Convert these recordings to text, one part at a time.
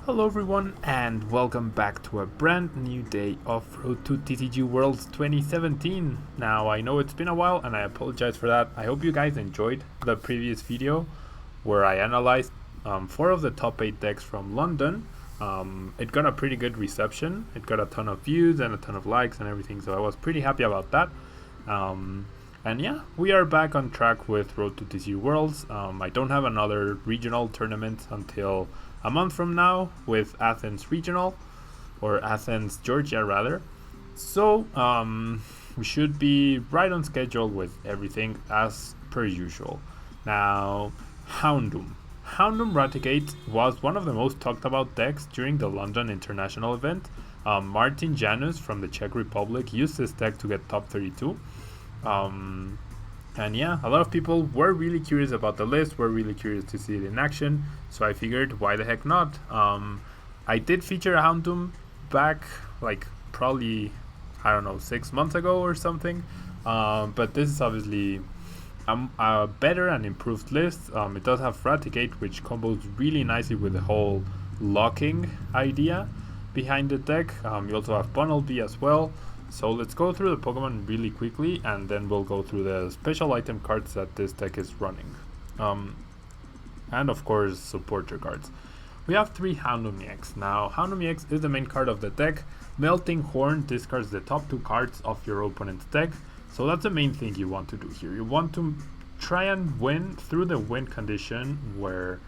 Hello everyone and welcome back to a brand new day of Road to TCG Worlds 2017. Now I know it's been a while and I apologize for that. I hope you guys enjoyed the previous video where I analyzed 4 of the top 8 decks from London. It got a pretty good reception. It got a ton of views and a ton of likes and everything, so I was pretty happy about that. And yeah, we are back on track with Road to TCG Worlds. I don't have another regional tournament until a month from now with Athens Regional, or Athens, Georgia rather. So we should be right on schedule with everything as per usual. Now, Houndoom Raticate was one of the most talked about decks during the London International event. Martin Janous from the Czech Republic used this deck to get top 32. And yeah, a lot of people were really curious about the list, were really curious to see it in action, so I figured why the heck not. I did feature a Houndoom back like probably, I don't know, 6 months ago or something, but this is obviously a better and improved list. It does have Raticate, which combos really nicely with the whole locking idea behind the deck. You also have Bunnelby as well. So let's go through the Pokemon really quickly and then we'll go through the special item cards that this deck is running. And of course supporter cards. We have 3 Houndoom-EX. Now Houndoom-EX is the main card of the deck. Melting Horn discards the top 2 cards of your opponent's deck. So that's the main thing you want to do here. You want to try and win through the win condition where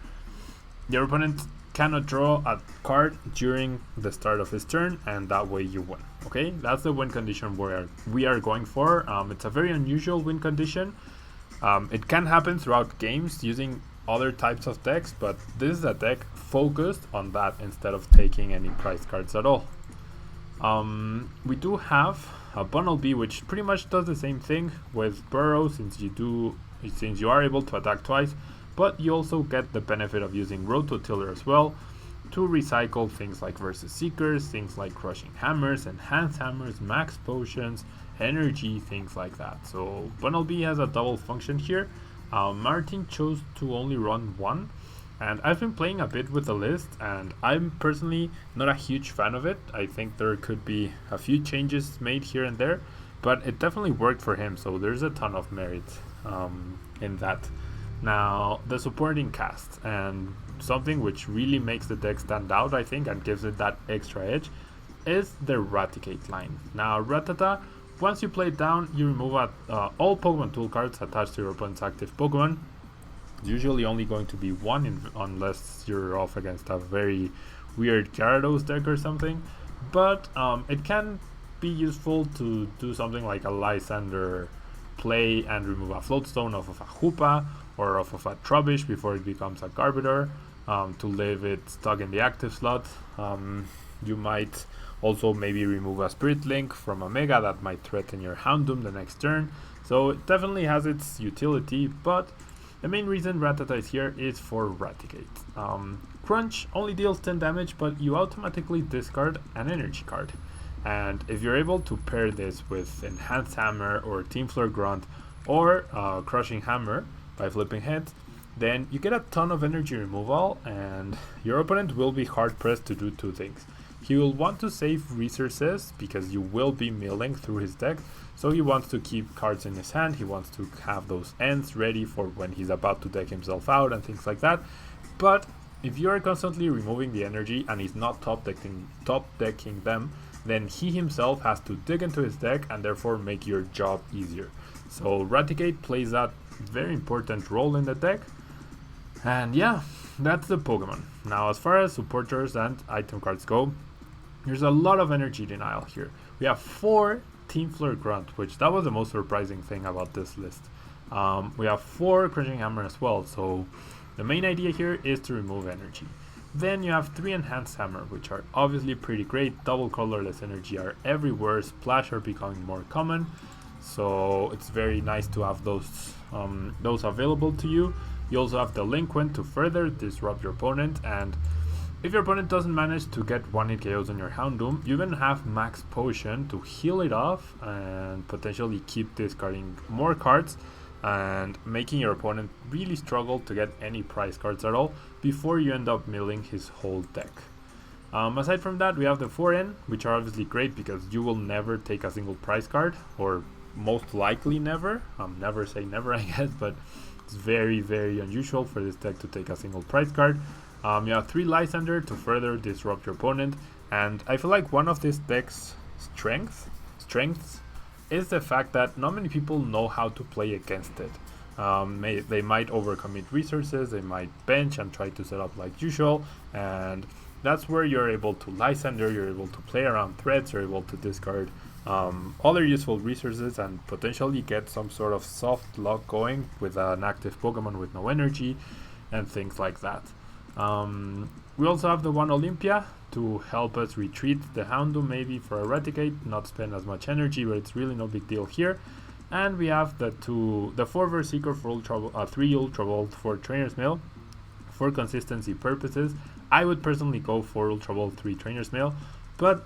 your opponent cannot draw a card during the start of his turn, and that way you win. Okay, that's the win condition where we are going for. It's a very unusual win condition. It can happen throughout games using other types of decks, but this is a deck focused on that instead of taking any prize cards at all. We do have a Bunnelby, which pretty much does the same thing with Burrow, since you are able to attack twice, but you also get the benefit of using Rototiller as well to recycle things like Versus Seekers, things like Crushing Hammers, Enhanced Hammers, Max Potions, Energy, things like that. So Bunnelby has a double function here. Martin chose to only run 1, and I've been playing a bit with the list, and I'm personally not a huge fan of it. I think there could be a few changes made here and there, but it definitely worked for him, so there's a ton of merit in that. Now, the supporting cast, and something which really makes the deck stand out, I think, and gives it that extra edge, is the Raticate line. Now, Rattata, once you play it down, you remove all Pokemon tool cards attached to your opponent's active Pokemon. It's usually only going to be 1 unless you're off against a very weird Gyarados deck or something. But it can be useful to do something like a Lysander play and remove a Floatstone off of a Hoopa or off of a Trubbish before it becomes a Garbodor, to leave it stuck in the active slot. You might also maybe remove a Spirit Link from a Mega that might threaten your Houndoom the next turn. So it definitely has its utility, but the main reason Rattata is here is for Raticate. Crunch only deals 10 damage, but you automatically discard an energy card. And if you're able to pair this with Enhanced Hammer or Team Flare Grunt or Crushing Hammer by flipping heads, then you get a ton of energy removal, and your opponent will be hard pressed to do 2 things. He will want to save resources because you will be milling through his deck, so he wants to keep cards in his hand. He wants to have those ends ready for when he's about to deck himself out and things like that. But if you are constantly removing the energy and he's not top decking them, then he himself has to dig into his deck and therefore make your job easier. So Raticate plays that very important role in the deck. And yeah, that's the Pokemon. Now, as far as supporters and item cards go, there's a lot of energy denial here. We have 4 Team Flare Grunt, which that was the most surprising thing about this list. We have 4 Crushing Hammer as well, so the main idea here is to remove energy. Then you have 3 Enhanced Hammer, which are obviously pretty great. Double colorless energy are everywhere. Splash are becoming more common, so it's very nice to have those available to you. You also have Delinquent to further disrupt your opponent, and if your opponent doesn't manage to get 1-hit KOs on your Houndoom, you even have Max Potion to heal it off and potentially keep discarding more cards and making your opponent really struggle to get any prize cards at all before you end up milling his whole deck. Aside from that, we have the 4N, which are obviously great because you will never take a single prize card, or most likely never. Never say never, I guess, but it's very, very unusual for this deck to take a single prize card. You have 3 Lysander to further disrupt your opponent, and I feel like one of this deck's strengths is the fact that not many people know how to play against it. They might overcommit resources, they might bench and try to set up like usual, and that's where you're able to Lysander, you're able to play around threats, you're able to discard other useful resources and potentially get some sort of soft lock going with an active Pokemon with no energy and things like that. We also have the 1 Olympia to help us retreat the Houndoom maybe for a Raticate, not spend as much energy, but it's really no big deal here. And we have the 4 Versicolor for 3 Ultra Volt for Trainer's Mail for consistency purposes. I would personally go for Ultra Volt 3 Trainer's Mail, but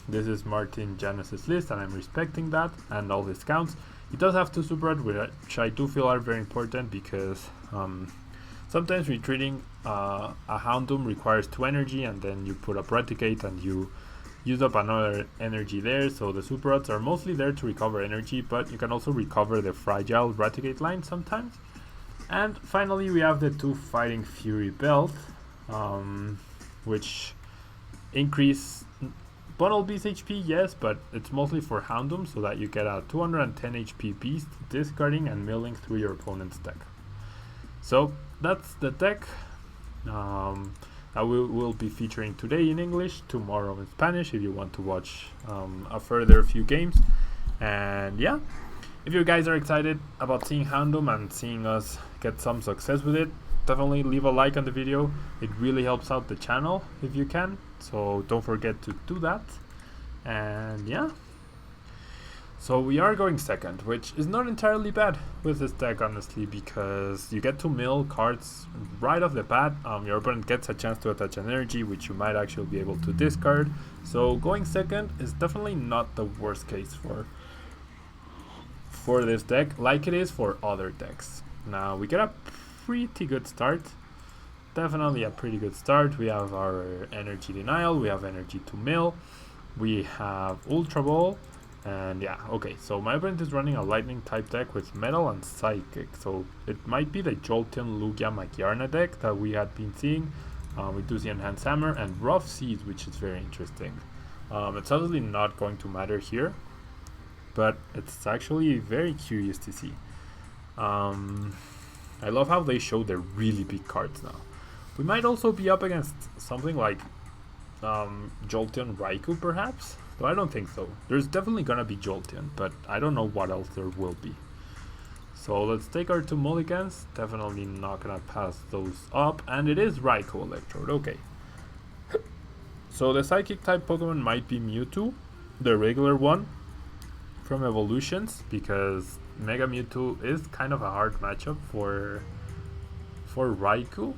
this is Martin Janous' list and I'm respecting that and all his counts. He does have 2 Super Art, which I do feel are very important because sometimes retreating a Houndoom requires 2 energy and then you put up Raticate and you use up another energy there, so the Super Arts are mostly there to recover energy, but you can also recover the fragile Raticate line sometimes. And finally we have the 2 Fighting Fury Belt, which increase Bunnelby's HP, yes, but it's mostly for Houndoom so that you get a 210 HP beast, discarding and milling through your opponent's deck. So that's the deck. I will be featuring today in English, tomorrow in Spanish if you want to watch a further few games. And yeah, if you guys are excited about seeing Houndoom and seeing us get some success with it, definitely leave a like on the video. It really helps out the channel if you can, so don't forget to do that. And yeah, so we are going second, which is not entirely bad with this deck, honestly, because you get to mill cards right off the bat. Your opponent gets a chance to attach an energy, which you might actually be able to discard. So going second is definitely not the worst case for this deck, like it is for other decks. Now we get a pretty good start. Definitely a pretty good start. We have our energy denial, we have energy to mill, we have Ultra Ball. And yeah, okay, so my opponent is running a lightning type deck with metal and psychic, so it might be the Jolteon, Lugia, Magyarna deck that we had been seeing. We do see Enhanced Hammer and Rough Seas, which is very interesting. It's obviously not going to matter here, but it's actually very curious to see. I love how they show their really big cards now. We might also be up against something like Jolteon Raikou perhaps? So I don't think so. There's definitely gonna be Jolteon, but I don't know what else there will be. So let's take our 2 mulligans. Definitely not gonna pass those up, and it is Raikou Electrode. Okay. So the Psychic type Pokemon might be Mewtwo, the regular one from Evolutions, because Mega Mewtwo is kind of a hard matchup for Raikou.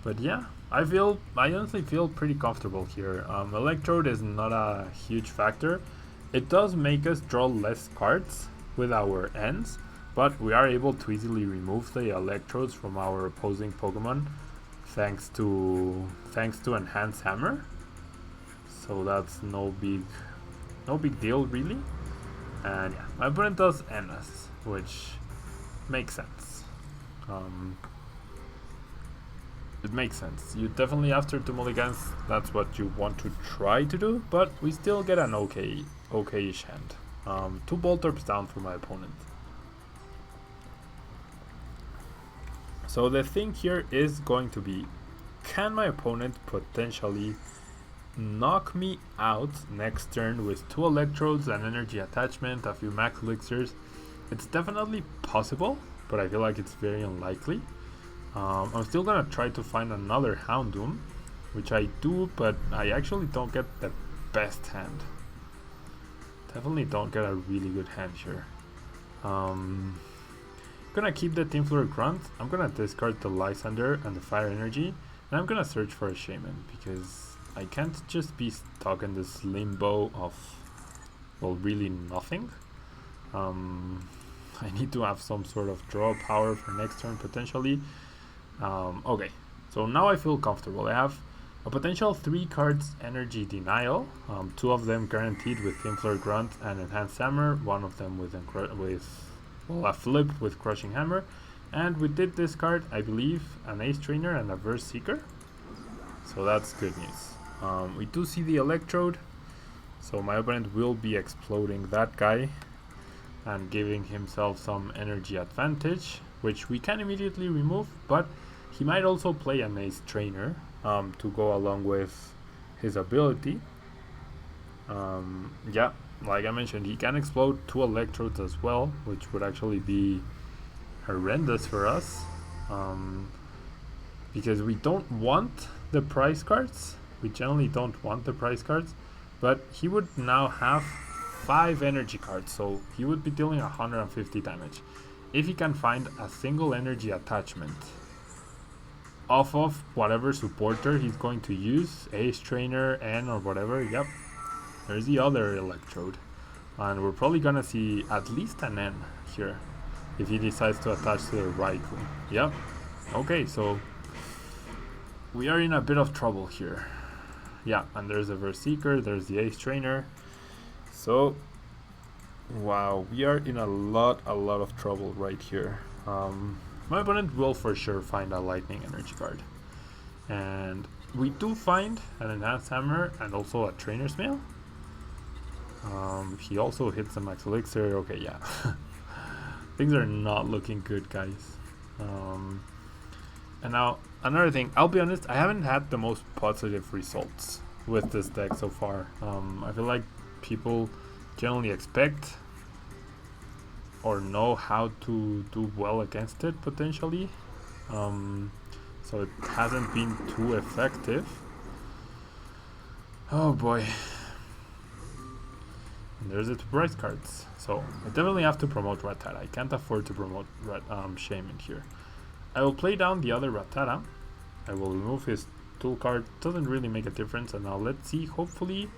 But yeah, I honestly feel pretty comfortable here. Electrode is not a huge factor. It does make us draw less cards with our ends, but we are able to easily remove the Electrodes from our opposing Pokemon thanks to Enhanced Hammer. So that's no big deal really. And yeah, my opponent does end us, which makes sense. It makes sense. You definitely, after 2 mulligans, that's what you want to try to do, but we still get an okay-ish hand. 2 Voltorbs down for my opponent. So the thing here is going to be, can my opponent potentially knock me out next turn with 2 Electrodes, an energy attachment, a few max elixirs? It's definitely possible, but I feel like it's very unlikely. I'm still gonna try to find another Houndoom, which I do, but I actually don't get the best hand. Definitely don't get a really good hand here. Gonna keep the Team Fleur Grunt. I'm gonna discard the Lysander and the Fire Energy, and I'm gonna search for a Shaymin, because I can't just be stuck in this limbo of, well, really nothing. I need to have some sort of draw power for next turn potentially. Okay, So now I feel comfortable. I have a potential 3 cards energy denial, 2 of them guaranteed with Inflor Grunt and Enhanced Hammer, 1 of them with a flip with Crushing Hammer, and we did discard, I believe, an Ace Trainer and a Verse Seeker, so that's good news. We do see the Electrode, so my opponent will be exploding that guy and giving himself some energy advantage, which we can immediately remove, but he might also play an Ace Trainer to go along with his ability. Yeah, like I mentioned, he can explode 2 Electrodes as well, which would actually be horrendous for us, because we don't want the prize cards. We generally don't want the prize cards, but he would now have 5 energy cards, so he would be dealing 150 damage. If he can find a single energy attachment off of whatever supporter he's going to use, Ace Trainer, N or whatever, yep, there's the other Electrode. And we're probably gonna see at least an N here if he decides to attach to the Raikou. Yep, okay, so we are in a bit of trouble here. Yeah, and there's a Verse Seeker, there's the Ace Trainer. So, wow, we are in a lot of trouble right here. My opponent will for sure find a Lightning Energy card. And we do find an Enhanced Hammer and also a Trainer's Mail. He also hits the Max Elixir. Okay, yeah. Things are not looking good, guys. And now, another thing, I'll be honest, I haven't had the most positive results with this deck so far. I feel like people generally expect or know how to do well against it potentially, so it hasn't been too effective. Oh boy. And there's the 2 prize cards, so I definitely have to promote Rattata. I can't afford to promote Shaymin here. I will play down the other Rattata. I will remove his tool card, doesn't really make a difference. And now let's see, hopefully,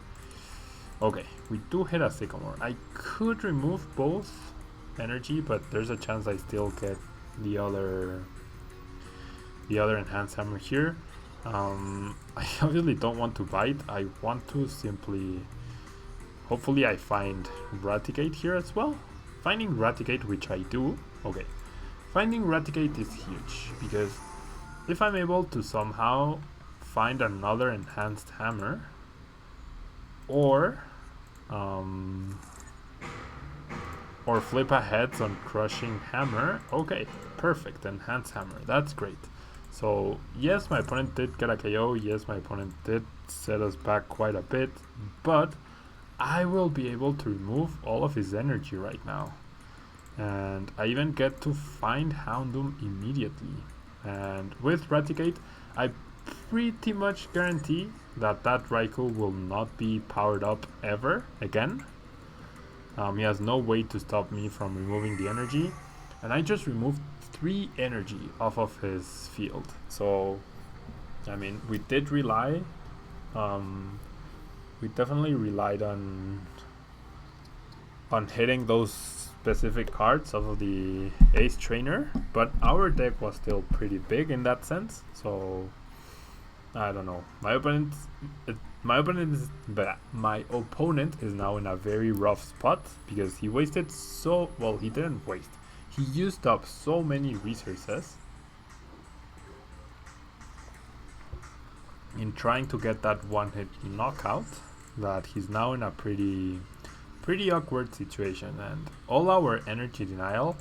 okay, we do hit a Sycamore. I could remove both energy, but there's a chance I still get the other Enhanced Hammer here. I obviously don't want to bite. I want to simply, hopefully I find Raticate here as well. Finding Raticate, which I do, okay, finding Raticate is huge, because if I'm able to somehow find another Enhanced Hammer, or flip a heads on Crushing Hammer, okay, perfect, Enhanced Hammer, that's great. So yes, my opponent did get a KO, yes, my opponent did set us back quite a bit, but I will be able to remove all of his energy right now. And I even get to find Houndoom immediately. And with Raticate, I pretty much guarantee that Raikou will not be powered up ever again. He has no way to stop me from removing the energy. And I just removed 3 energy off of his field. So, I mean, we did rely, we definitely relied on hitting those specific cards of the Ace Trainer, but our deck was still pretty big in that sense. So I don't know. My opponent is now in a very rough spot, because he wasted he didn't waste. He used up so many resources in trying to get that one-hit knockout that he's now in a pretty awkward situation, and all our energy denial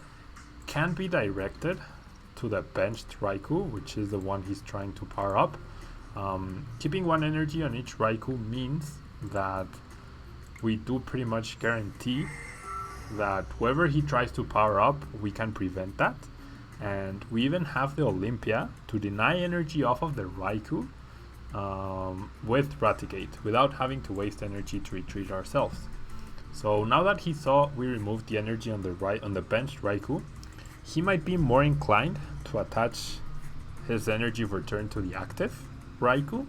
can be directed to the benched Raikou, which is the one he's trying to power up. Keeping 1 energy on each Raikou means that we do pretty much guarantee that whoever he tries to power up, we can prevent that. And we even have the Olympia to deny energy off of the Raikou with Raticate without having to waste energy to retreat ourselves. So now that he saw we removed the energy on the benched Raikou, he might be more inclined to attach his energy return to the active Raikou.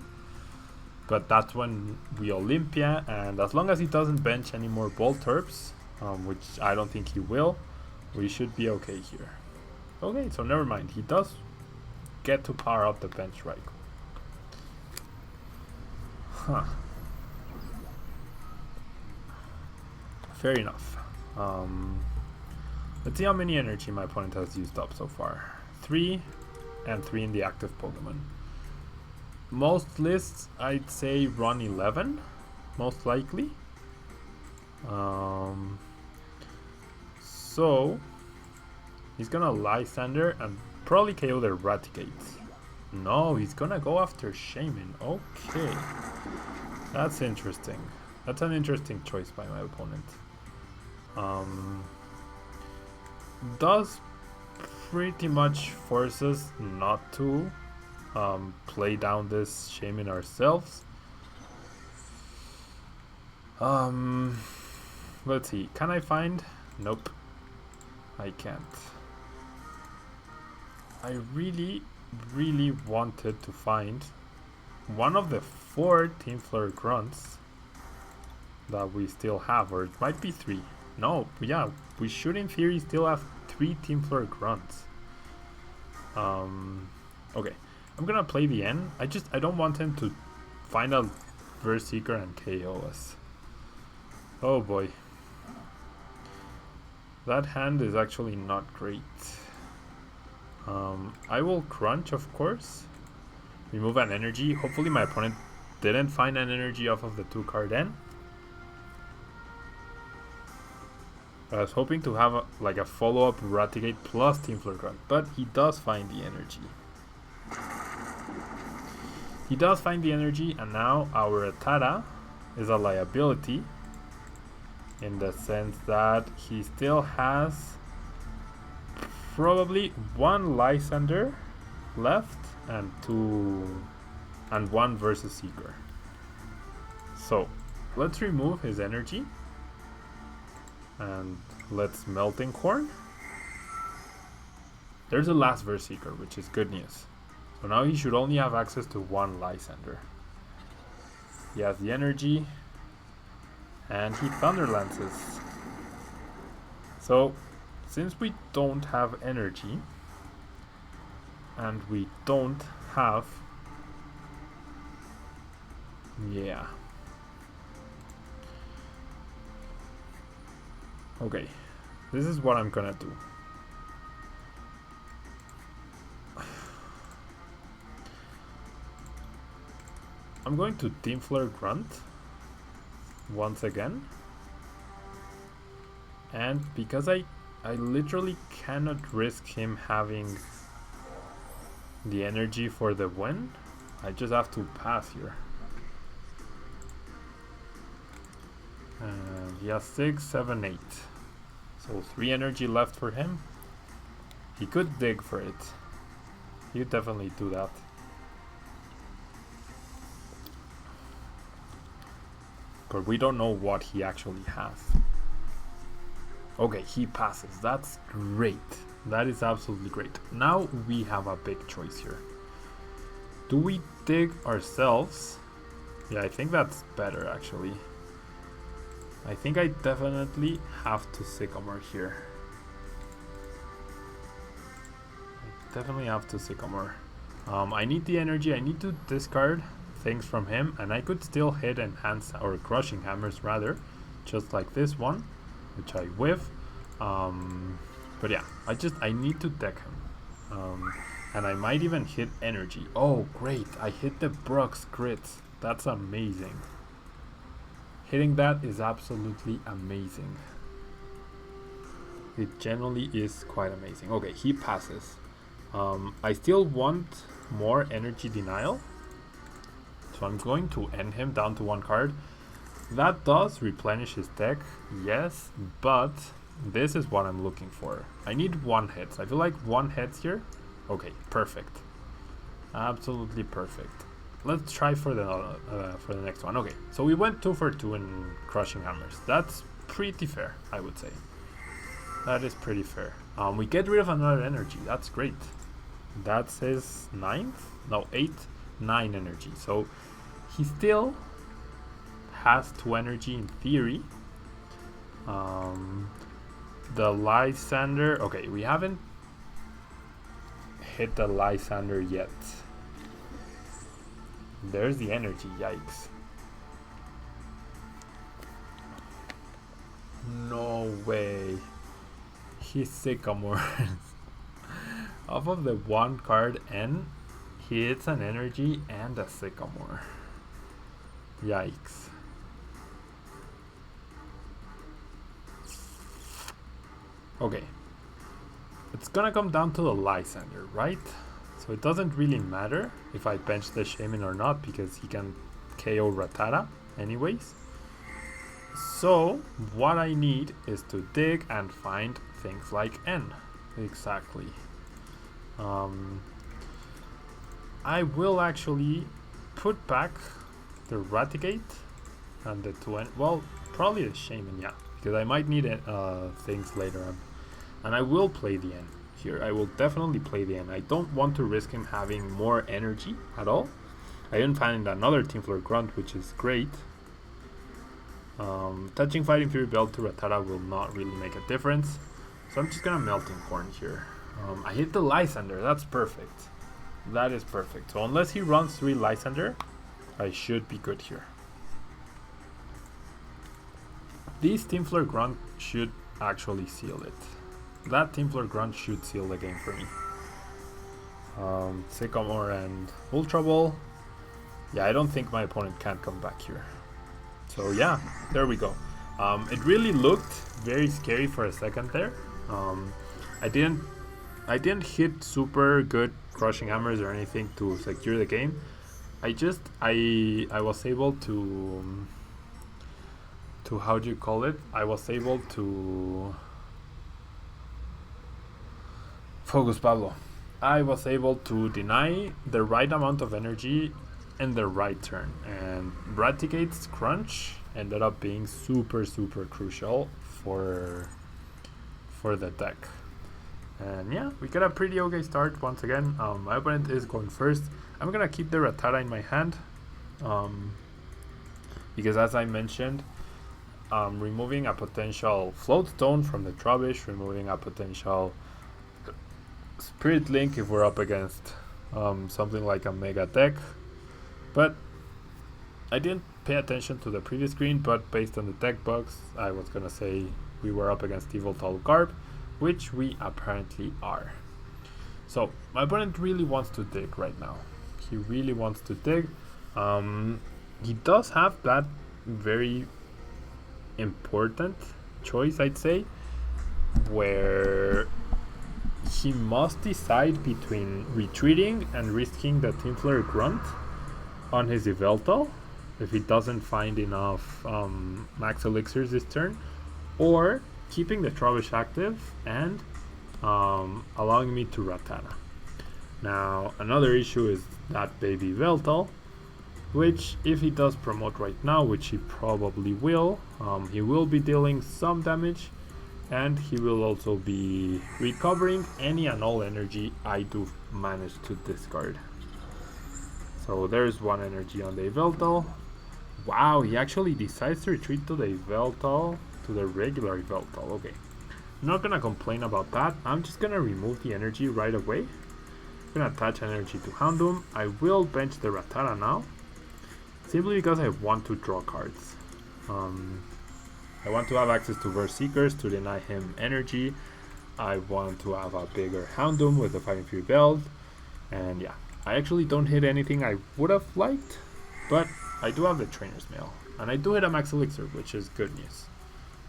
But that's when we Olympia, and as long as he doesn't bench any more Voltorbs, which I don't think he will, we should be okay here. Okay, so never mind. He does get to power up the bench Raikou. Huh. Fair enough. Let's see how many energy my opponent has used up so far. 3 and 3 in the active Pokemon. Most lists, I'd say run 11, most likely. So he's gonna Lysander and probably KO the Raticate. No, he's gonna go after Shaymin. Okay, that's interesting. That's an interesting choice by my opponent. Does pretty much force us not to play down this Shaymin ourselves. Let's see, can I find? Nope, I can't. I really wanted to find one of the 4 Team Flare Grunts that we still have, or it might be 3. No, yeah, we should in theory still have 3 Team Flare Grunts. Okay, I'm gonna play the N. I don't want him to find a Verseeker and KO us. Oh boy. That hand is actually not great. I will crunch, of course. Remove an energy. Hopefully my opponent didn't find an energy off of the 2-card N. I was hoping to have a follow-up Raticate plus Team Flare Grunt, but he does find the energy. He does find the energy, and now our Rattata is a liability in the sense that he still has probably 1 Lysander left and 1 Versus Seeker. So let's remove his energy and let's Melting Corn. There's a last Verseeker, which is good news. So now he should only have access to 1 Lysander. He has the energy and he Thunderlances. So since we don't have energy and we don't have, yeah, okay, this is what I'm gonna do. I'm going to Team Flare Grunt once again, and because I literally cannot risk him having the energy for the win, I just have to pass here. And he has 6, 7, 8. So 3 energy left for him. He could dig for it. He would definitely do that. But we don't know what he actually has. Okay, he passes. That's great. That is absolutely great. Now we have a big choice here. Do we dig ourselves? Yeah, I think that's better actually. I think I definitely have to Sycamore here. I definitely have to Sycamore. I need the energy. I need to discard things from him, and I could still hit enhance or Crushing Hammers rather, just like this one, which I whiff. But yeah, I need to deck him. And I might even hit energy. Oh great, I hit the Brock's crit. That's amazing. Hitting that is absolutely amazing. It generally is quite amazing. Okay, he passes. I still want more energy denial, so I'm going to end him down to 1 card. That does replenish his deck, yes, but this is what I'm looking for. I need 1 hit. I feel like 1 hit here. Okay, perfect. Absolutely perfect. Let's try for the next one. Okay, so we went 2 for 2 in Crushing Hammers. That's pretty fair, I would say. That is pretty fair. We get rid of another energy. That's great. That's his 9th? No, 8th, 9 energy. So he still has 2 energy in theory. The Lysander. Okay, we haven't hit the Lysander yet. There's the energy, yikes. No way. He's Sycamore. Off of the one card N, he hits an energy and a Sycamore. Yikes. Okay. It's gonna come down to the Lysander, right? So it doesn't really matter if I bench the Shaymin or not, because he can KO Rattata anyways. So what I need is to dig and find things like N. Exactly. I will actually put back the Raticate and the 2N. Well, probably the Shaymin, yeah, because I might need it, things later on. And I will play the N here. I will definitely play the N. I don't want to risk him having more energy at all. I didn't find another Team Floor Grunt, which is great. Touching Fighting Fury Belt to Rattata will not really make a difference. So I'm just gonna Melting Corn here. I hit the Lysander, that's perfect. That is perfect. So unless he runs 3 Lysander, I should be good here. These Team Floor Grunt should actually seal it. That Team Floor Grunt should seal the game for me. Sycamore and Ultra Ball. Yeah, I don't think my opponent can come back here. So yeah, there we go. It really looked very scary for a second there. I didn't hit super good Crushing Hammers or anything to secure the game. I was able to how do you call it? I was able to focus, Pablo. I was able to deny the right amount of energy in the right turn, and Raticate's crunch ended up being super crucial for the deck. And yeah, we got a pretty okay start once again. My opponent is going first. I'm gonna keep the Rattata in my hand, because as I mentioned, removing a potential Float Stone from the Trubbish, removing a potential Spirit Link if we're up against something like a Mega deck. But I didn't pay attention to the previous screen, but based on the deck box, I was gonna say we were up against Yveltal Garb, which we apparently are. So my opponent really wants to dig right now. He really wants to dig. He does have that very important choice, I'd say, where he must decide between retreating and risking the Team Flare Grunt on his Yveltal if he doesn't find enough max elixirs this turn, or keeping the Trubbish active and allowing me to Rattata. Now another issue is that baby Yveltal, which if he does promote right now, which he probably will, he will be dealing some damage, and he will also be recovering any and all energy I do manage to discard. So there's one energy on the Yveltal. Wow, he actually decides to retreat to the Yveltal, to the regular Yveltal. Okay, I'm not gonna complain about that. I'm just gonna remove the energy right away. I'm gonna attach energy to Houndoom. I will bench the Rattata now, simply because I want to draw cards. I want to have access to Verse Seekers to deny him energy. I want to have a bigger Houndoom with the Fighting Fury Belt. And yeah, I actually don't hit anything I would have liked, but I do have the Trainer's Mail. And I do hit a Max Elixir, which is good news.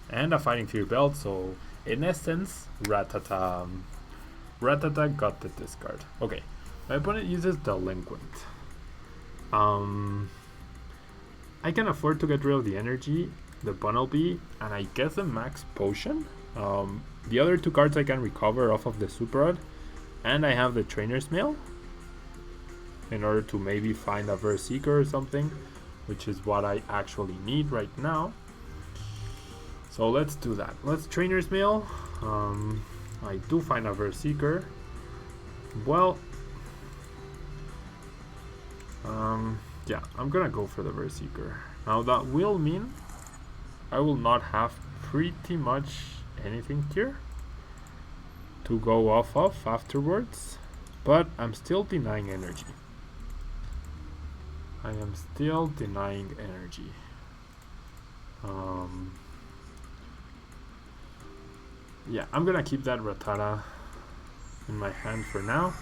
And a Fighting Fury Belt, so in essence, Rattata got the discard. Okay, my opponent uses Delinquent. I can afford to get rid of the energy, the Bunnelby, and I guess the Max Potion. The other two cards I can recover off of the Super Rod, and I have the Trainer's Mail in order to maybe find a Verse Seeker or something, which is what I actually need right now. So let's do that. Let's Trainer's Mail. I do find a Verse Seeker. Well, yeah, I'm gonna go for the Verse Seeker. Now that will mean I will not have pretty much anything here to go off of afterwards. But I'm still denying energy. I am still denying energy. Yeah, I'm gonna keep that Rattata in my hand for now.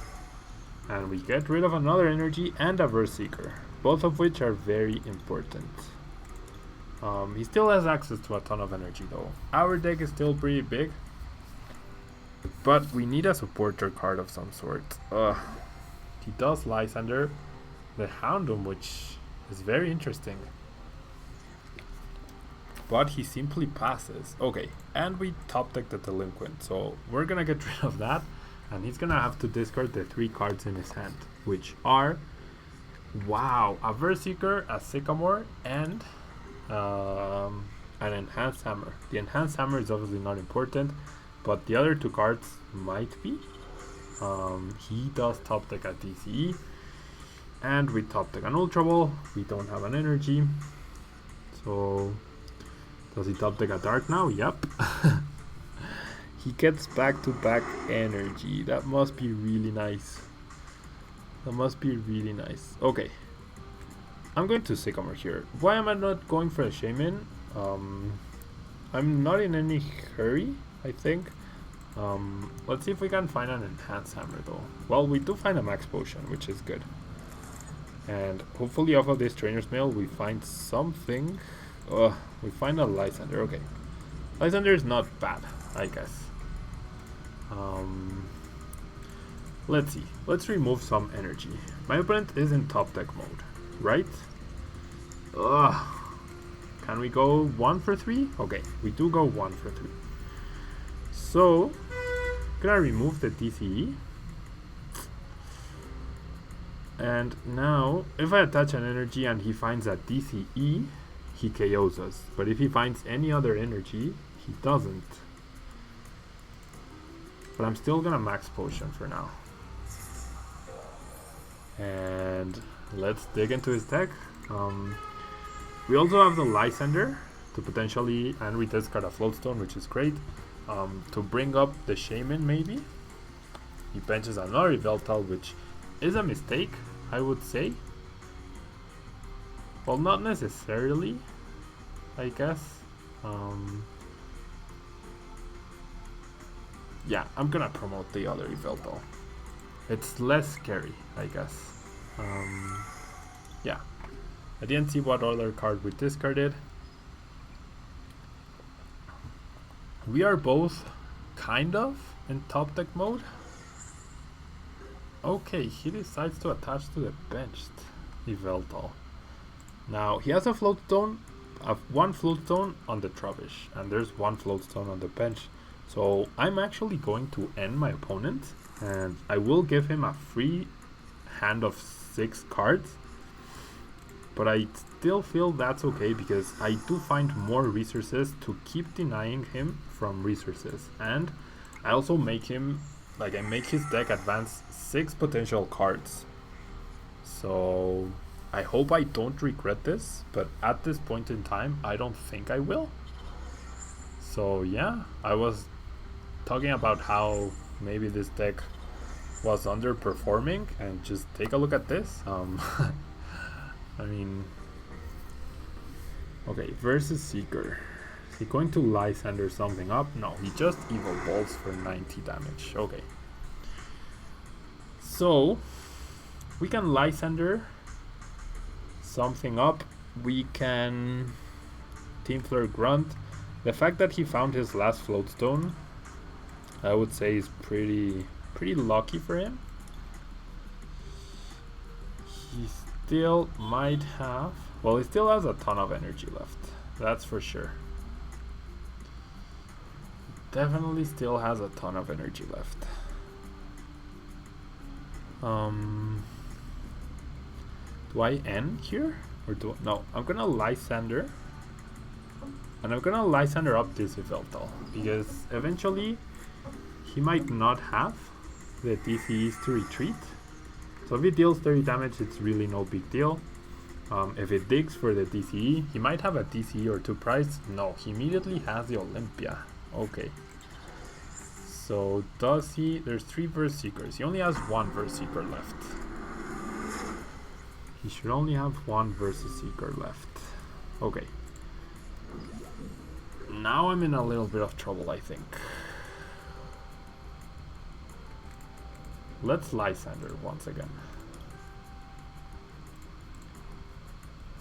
And we get rid of another energy and a Verse Seeker, both of which are very important. He still has access to a ton of energy though. Our deck is still pretty big, but we need a supporter card of some sort. He does Lysander, the Houndoom, which is very interesting. But he simply passes. Okay, and we top deck the Delinquent, so we're gonna get rid of that, and he's gonna have to discard the 3 cards in his hand, which are, wow, a Verse Seeker, a Sycamore, and an Enhanced Hammer. The Enhanced Hammer is obviously not important, but the other 2 cards might be. He does top deck a TCE, and we top deck an Ultra Ball. We don't have an energy, so does he top deck a Dark now? Yep. He gets back-to-back energy. That must be really nice. That must be really nice. Okay, I'm going to Sycamore here. Why am I not going for a Shaymin? I'm not in any hurry, I think. Let's see if we can find an Enhanced Hammer though. Well, we do find a Max Potion, which is good. And hopefully off of this Trainer's Mail we find something. We find a Lysander. Okay, Lysander is not bad, I guess. Let's see. Let's remove some energy. My opponent is in top deck mode, right? Can we go 1 for 3? Okay, we do go 1 for 3. So, gonna remove the DCE. And now, if I attach an energy and he finds a DCE, he KOs us. But if he finds any other energy, he doesn't. But I'm still gonna Max Potion for now. And let's dig into his deck. We also have the Lysander to potentially, and we discard a Floatstone, which is great. To bring up the Shaymin maybe. He benches another Yveltal, which is a mistake, I would say. Well, not necessarily, I guess. Yeah, I'm gonna promote the other Yveltal. It's less scary, I guess. Yeah, I didn't see what other card we discarded. We are both kind of in top deck mode. Okay, he decides to attach to the benched Yveltal. Now he has a Floatstone, one Floatstone on the Trubbish, and there's one Floatstone on the bench. So I'm actually going to end my opponent, and I will give him a free hand of 6 cards. But I still feel that's okay because I do find more resources to keep denying him from resources, and I also make him, like, I make his deck advance 6 potential cards. So I hope I don't regret this, but at this point in time I don't think I will. So yeah, I was talking about how maybe this deck was underperforming, and just take a look at this. I mean, okay, versus Seeker. Is he going to Lysander something up? No, he just Evil Balls for 90 damage. Okay. So, we can Lysander something up. We can Team Flare Grunt. The fact that he found his last Floatstone, I would say, is pretty lucky for him. He still might have, well, he still has a ton of energy left, that's for sure. Definitely still has a ton of energy left. Do I end here? Or do no, I'm gonna Lysander. And I'm gonna Lysander up this Yveltal, because eventually he might not have the DCEs to retreat. So if it deals 30 damage, it's really no big deal. If it digs for the DCE, he might have a DCE or 2 prize. No, he immediately has the Olympia. Okay. So does he? There's 3 Verse Seekers. He only has 1 Verse Seeker left. He should only have 1 Versus Seeker left. Okay. Now I'm in a little bit of trouble, I think. Let's Lysander once again.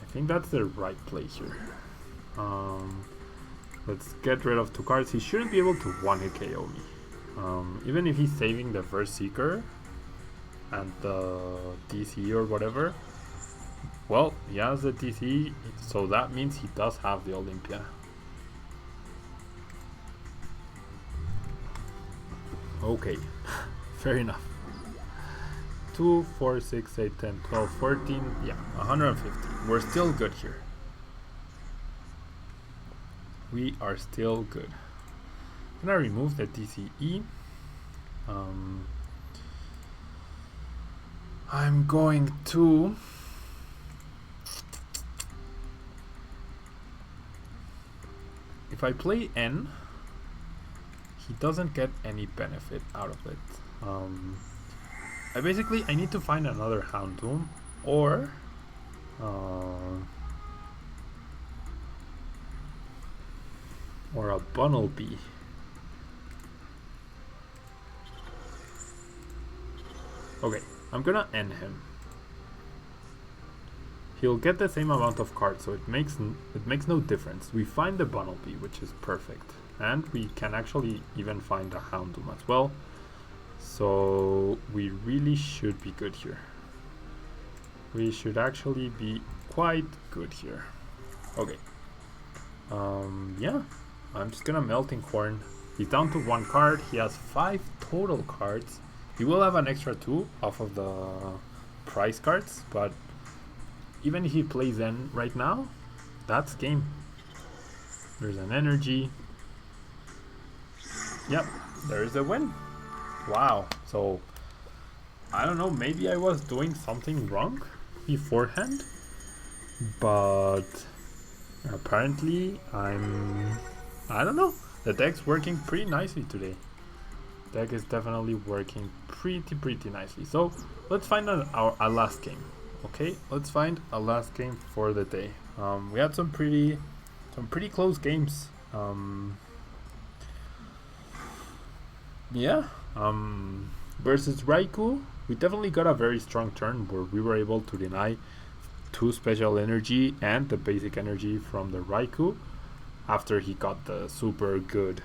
I think that's the right play here. Let's get rid of 2 cards. He shouldn't be able to 1-hit KO me. Even if he's saving the Verse Seeker and the DC or whatever. Well, he has the DC, so that means he does have the Olympia. Okay, fair enough. 2, 4, 6, 8, 10, 12, 14, yeah, 150. We're still good here. We are still good. I'm gonna remove the DCE. I'm going to... If I play N, he doesn't get any benefit out of it. I need to find another Houndoom or a Bunnelby. Okay, I'm gonna end him. He'll get the same amount of cards, so it makes no difference. We find the Bunnelby, which is perfect, and we can actually even find a Houndoom as well. So we really should be good here. We should actually be quite good here. Okay. Yeah. I'm just gonna Melting Horn. He's down to 1 card. He has 5 total cards. He will have an extra 2 off of the prize cards, but even if he plays N right now, that's game. There's an energy. Yep, there's a win. Wow. So I don't know, maybe I was doing something wrong beforehand, but apparently I don't know. The deck's working pretty nicely today. Deck is definitely working pretty nicely. So let's find our last game. Okay, let's find a last game for the day. We had some pretty close games. Yeah. Versus Raikou, we definitely got a very strong turn where we were able to deny 2 special energy and the basic energy from the Raikou after he got the super good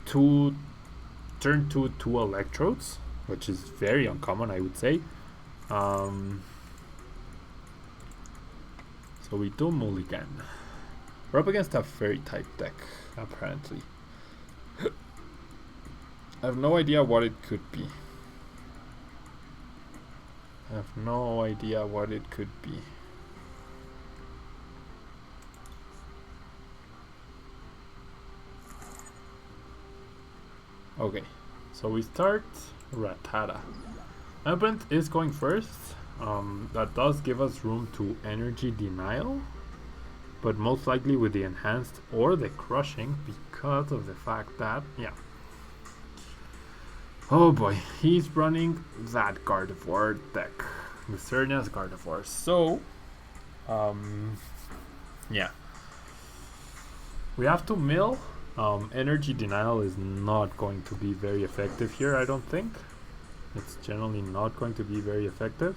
turn 2 electrodes, which is very uncommon, I would say. So we do mulligan. We're up against a fairy type deck, apparently. I have no idea what it could be. Okay, so we start Rattata. My opponent is going first. That does give us room to energy denial, but most likely with the enhanced or the crushing because of the fact that, yeah. Oh boy, he's running that Gardevoir deck, the Cernia's Gardevoir. So, yeah. We have to mill. Energy denial is not going to be very effective here, I don't think. It's generally not going to be very effective.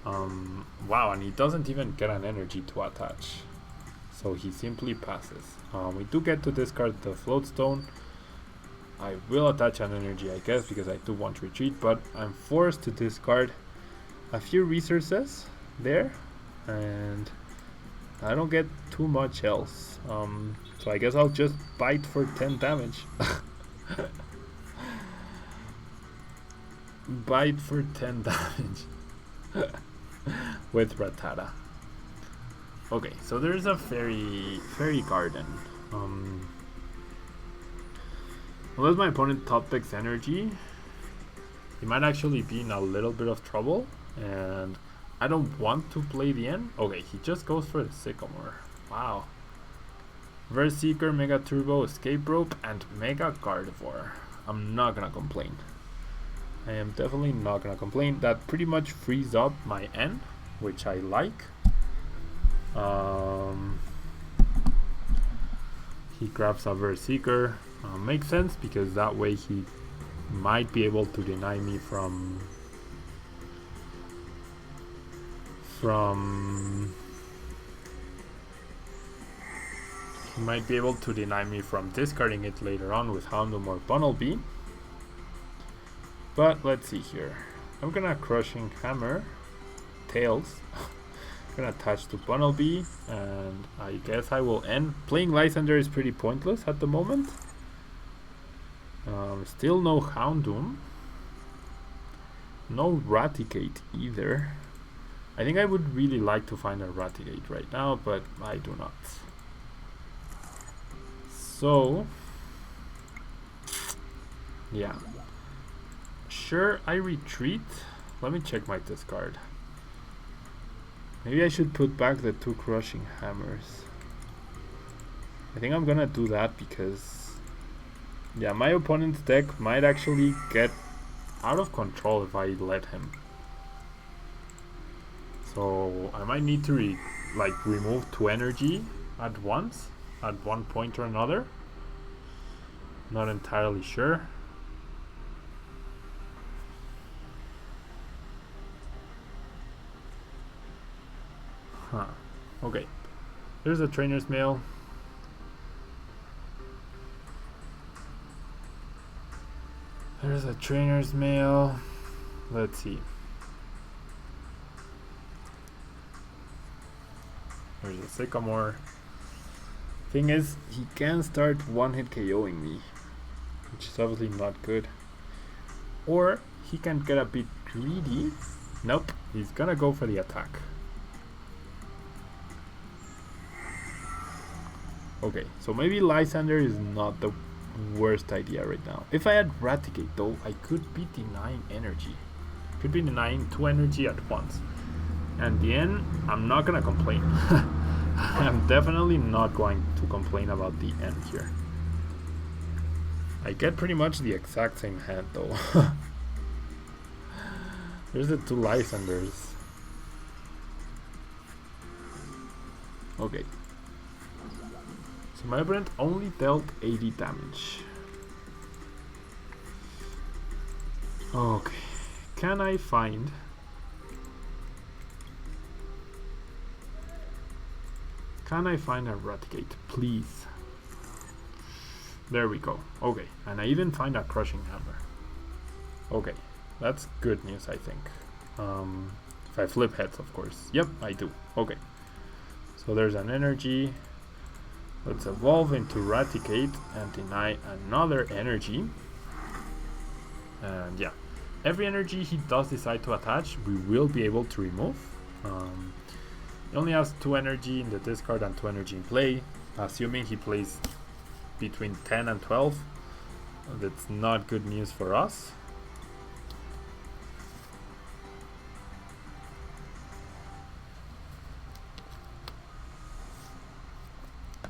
Wow, and he doesn't even get an energy to attach. So he simply passes. We do get to discard the Floatstone. I will attach an energy, I guess, because I do want to retreat, but I'm forced to discard a few resources there, and I don't get too much else. So I guess I'll just bite for 10 damage. Bite for 10 damage with Rattata. Okay, so there's a fairy garden. Unless my opponent top decks energy, he might actually be in a little bit of trouble, and I don't want to play the end. Okay, he just goes for the Sycamore. Wow. Verseeker, Mega Turbo, Escape Rope, and Mega Gardevoir. I'm not gonna complain. I am definitely not gonna complain. That pretty much frees up my N, which I like. He grabs a Verseeker. Makes sense, because that way he might be able to deny me from he might be able to deny me from discarding it later on with Houndoom or Bunnelby. But let's see here. I'm gonna Crushing Hammer Tails. Gonna attach to Bunnelby, and I guess I will end. Playing Lysander is pretty pointless at the moment. Still no Houndoom. No Raticate either. I think I would really like to find a Raticate right now, but I do not. So, yeah. Sure, I retreat. Let me check my discard. Maybe I should put back the 2 Crushing Hammers. I think I'm gonna do that because, yeah, my opponent's deck might actually get out of control if I let him. So I might need to remove 2 energy at once, at one point or another. Not entirely sure. Huh. Okay. There's a trainer's mail. There's a trainer's mail. Let's see. There's a Sycamore. Thing is, he can start one-hit KOing me, which is obviously not good. Or he can get a bit greedy. Nope, he's gonna go for the attack. Okay, so maybe Lysander is not the worst idea right now. If I had Raticate though, I could be denying energy. Could be denying 2 energy at once. And the end, I'm not gonna complain. I'm definitely not going to complain about the end here. I get pretty much the exact same hand though. There's the 2 Lysanders. Okay. So my opponent only dealt 80 damage. Okay. Can I find... Can I find a Raticate, please? There we go. Okay, and I even find a Crushing Hammer. Okay, that's good news, I think. If I flip heads, of course. Yep, I do. Okay. So there's an energy. Let's evolve into Raticate and deny another energy. And yeah, every energy he does decide to attach, we will be able to remove. He only has 2 energy in the discard and 2 energy in play, assuming he plays between 10 and 12. That's not good news for us.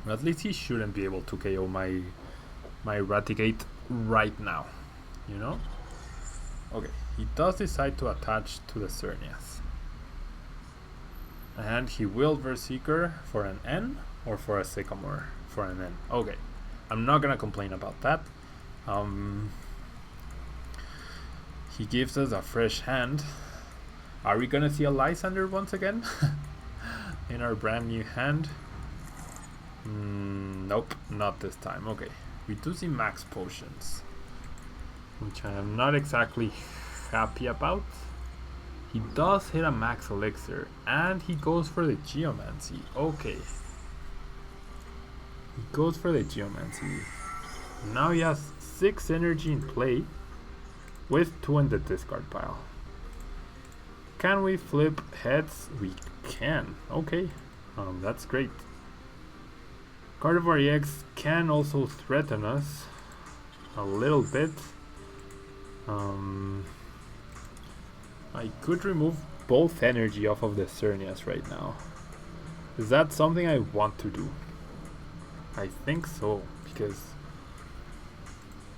But at least he shouldn't be able to KO my Raticate right now, you know? Okay, he does decide to attach to the Xerneas. And he will Verseeker for an N or for a Sycamore for an N. Okay, I'm not gonna complain about that. He gives us a fresh hand. Are we gonna see a Lysander once again in our brand new hand? Nope, not this time. Okay, we do see max potions, which I am not exactly happy about. He does hit a max elixir, and he goes for the Geomancy. Okay. He goes for the Geomancy. Now he has 6 energy in play, with 2 in the discard pile. Can we flip heads? We can. Okay. That's great. Gardevoir EX can also threaten us a little bit. I could remove both energy off of the Xerneas right now. Is that something I want to do? I think so, because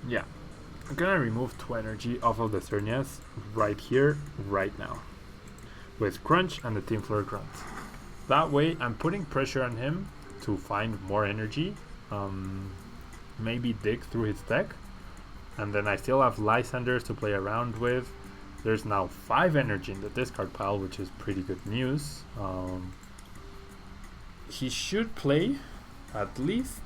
yeah, I'm gonna remove 2 energy off of the Xerneas right here, right now, with Crunch and the Team Flare Grunt. That way I'm putting pressure on him to find more energy, maybe dig through his deck, and then I still have Lysanders to play around with. There's now 5 energy in the discard pile, which is pretty good news. He should play at least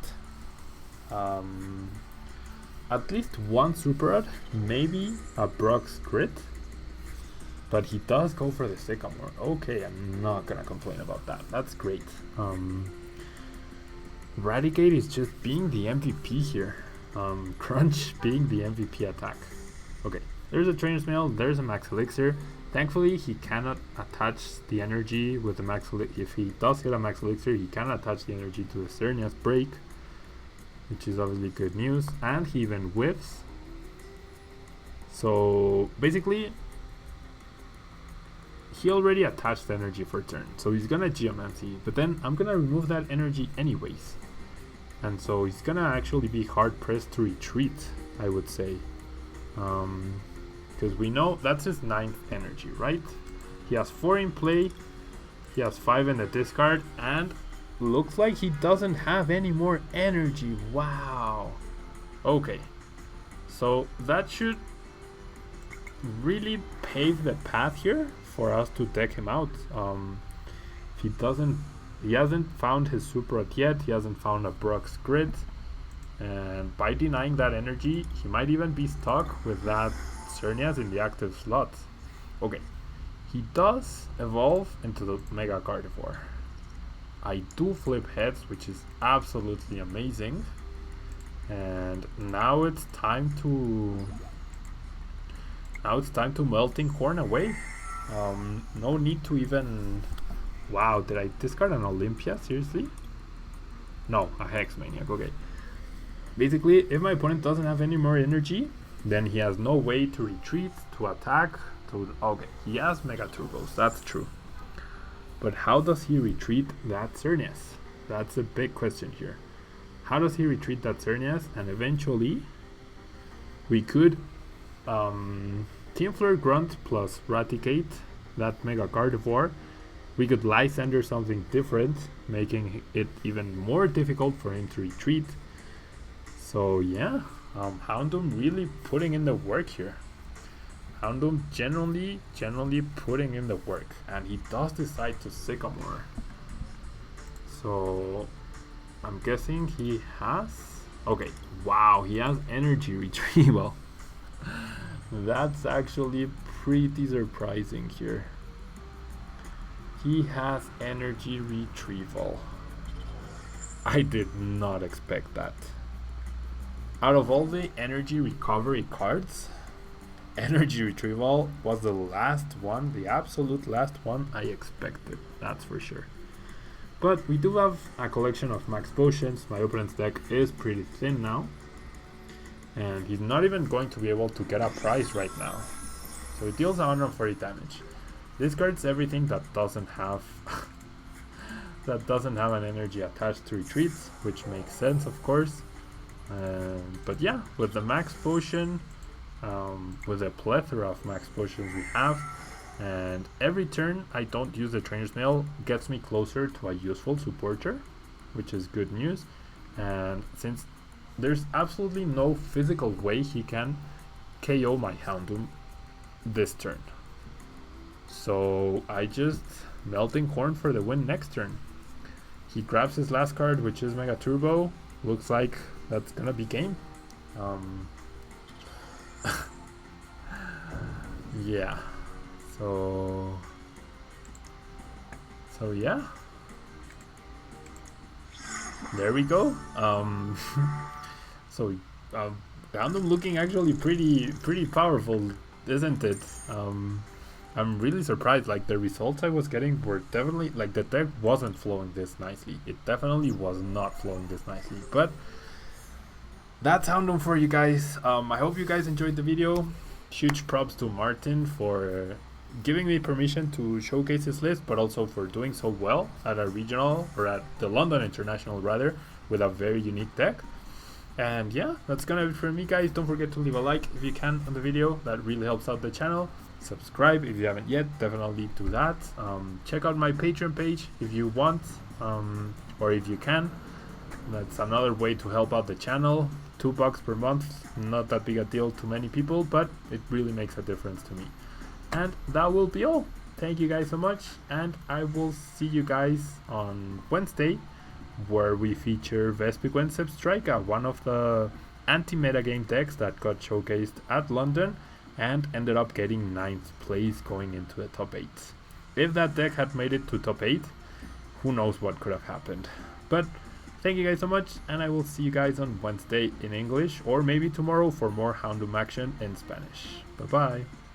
one Super Rod, maybe a Brock's Grit, but he does go for the Sycamore. Okay, I'm not gonna complain about that. That's great. Raticate is just being the MVP here. Crunch being the MVP attack. Okay, there's a Trainer's Mail, there's a Max Elixir. Thankfully, he cannot attach the energy with the Max Elixir. If he does hit a Max Elixir, he cannot attach the energy to the Xerneas break, which is obviously good news. And he even whiffs. So basically, he already attached the energy for turn. So he's gonna Geomancy, but then I'm gonna remove that energy anyways. And so he's gonna actually be hard pressed to retreat, I would say. Because we know that's his 9th energy, right? He has 4 in play, he has 5 in the discard, and looks like he doesn't have any more energy. Wow. Okay, so that should really pave the path here for us to deck him out. If he hasn't found his Super Rod yet, he hasn't found a Brock's Grid, and by denying that energy, he might even be stuck with that Xerneas in the active slot. Okay, he does evolve into the Mega Gardevoir. I do flip heads, which is absolutely amazing. And now it's time to Melting Corn away. No need to even... Wow, did I discard an Olympia? Seriously? No, a Hex Maniac. Okay. Basically, if my opponent doesn't have any more energy, then he has no way to retreat, to attack, okay, he has Mega Turbos, that's true. But how does he retreat that Xerneas? That's a big question here. How does he retreat that Xerneas? And eventually, we could Team Flare Grunt plus Raticate that Mega Gardevoir. We could Lysander something different, making it even more difficult for him to retreat. So yeah, Houndoom really putting in the work here. Houndoom generally putting in the work, and he does decide to Sycamore. So I'm guessing he has... Okay, wow, he has energy retrieval. That's actually pretty surprising here. He has energy retrieval. I did not expect that. Out of all the energy recovery cards, energy retrieval was the last one, the absolute last one I expected, that's for sure. But we do have a collection of max potions. My opponent's deck is pretty thin now, and he's not even going to be able to get a prize right now. So it deals 140 damage. Discards everything that doesn't have an energy attached to retreats, which makes sense, of course. But yeah, with the max potion, with a plethora of max potions we have, and every turn I don't use the Trainer's Mail gets me closer to a useful supporter, which is good news. And since there's absolutely no physical way he can KO my Houndoom this turn, so I just Melting Corn for the win next turn. He grabs his last card, which is Mega Turbo. Looks like that's gonna be game. Yeah. So yeah. There we go. So Houndoom looking actually pretty powerful, isn't it? I'm really surprised. Like, the results I was getting were definitely, like, the deck wasn't flowing this nicely. It definitely was not flowing this nicely. But that's Houndoom for you guys. I hope you guys enjoyed the video. Huge props to Martin for giving me permission to showcase his list, but also for doing so well at a regional, or at the London International rather, with a very unique deck. And yeah, that's gonna be it for me, guys. Don't forget to leave a like if you can on the video. That really helps out the channel. Subscribe if you haven't yet, definitely do that. Check out my Patreon page if you want, or if you can. That's another way to help out the channel. $2 per month, not that big a deal to many people, but it really makes a difference to me. And that will be all. Thank you guys so much, and I will see you guys on Wednesday, where we feature Vespiquen Striker, one of the anti-metagame decks that got showcased at London and ended up getting 9th place going into the top 8. If that deck had made it to top 8, who knows what could have happened. But thank you guys so much, and I will see you guys on Wednesday in English, or maybe tomorrow for more Houndoom action in Spanish. Bye bye.